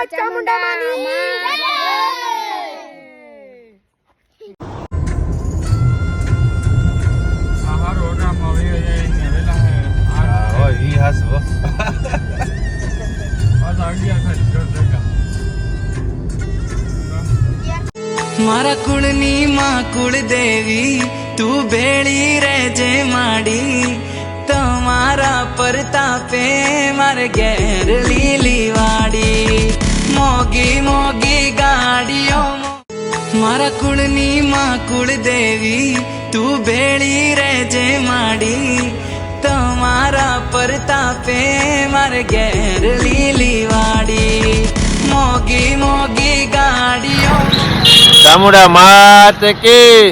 ચામુંડા માની મારા કુળની માં કુળ દેવી તું ભેળી રહેજે માડી તમારા પરતાપે મારે ઘેર લીલી વાડી મોગી મોગી ગાડીઓ મારા કુળની માં કુળ દેવી તું ભેળી રહેજે માડી તમારા પરતાપે મારે ઘેર લીલી વાડી મોગી મોગી ગાડીઓ ચામુંડા માત કી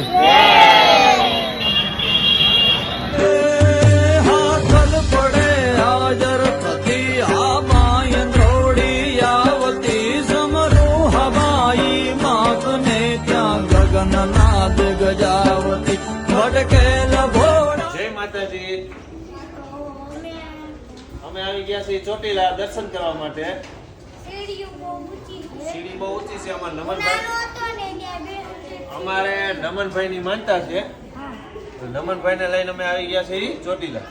હાથલ પડે હાજર થતી આ માયંદ્રોડી આવતી સમરૂ હવાઈ માગને ત્યાં ગગન નાદ ગજાવતી ભટકેલ ભોળ. જય માતાજી. અમે આવી ગયા છીએ ચોટીલા દર્શન કરવા માટે. સીડી બહુ ઊંચી છે. અમારે નમનભાઈ ની માનતા છે. નમનભાઈ ને લઈને અમે આવી ગયા છીએ ચોટીલા.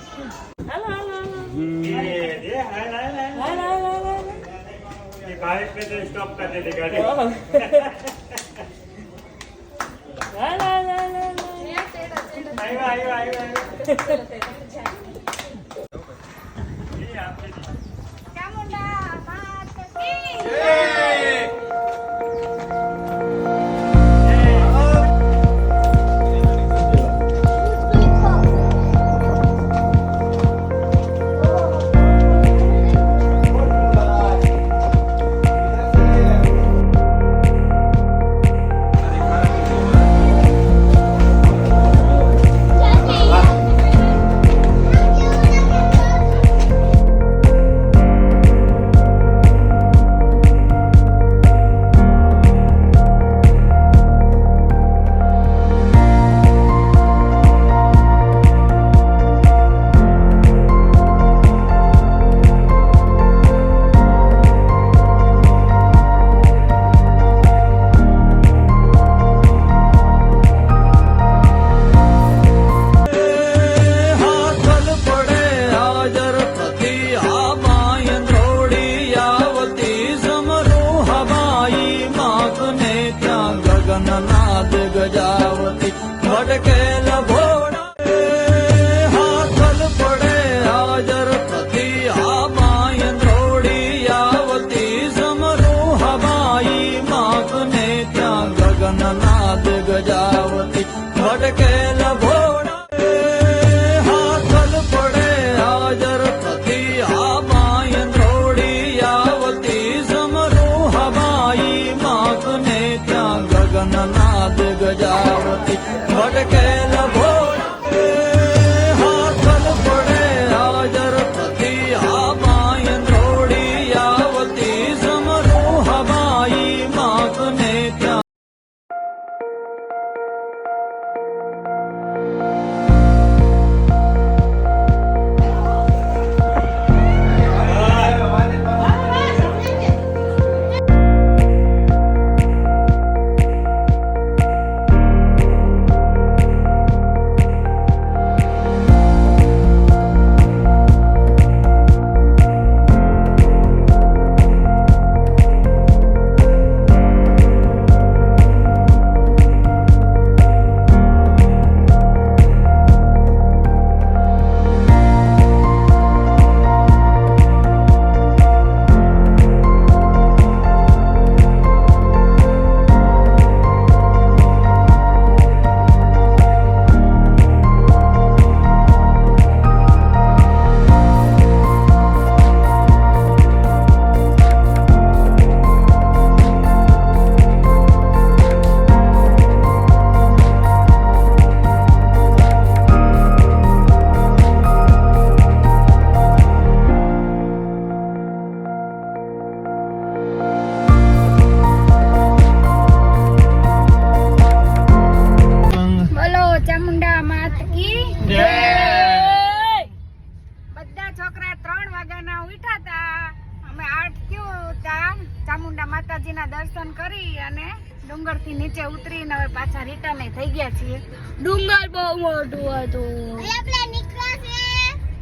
માતાજીના દર્શન કરી અને ડુંગરથી નીચે ઉતરીને હવે પાછા રિટર્ન થઈ ગયા છીએ. ડુંગર બહુ મોટું હતું.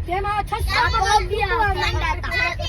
તેમાં 600 પગ ગયા.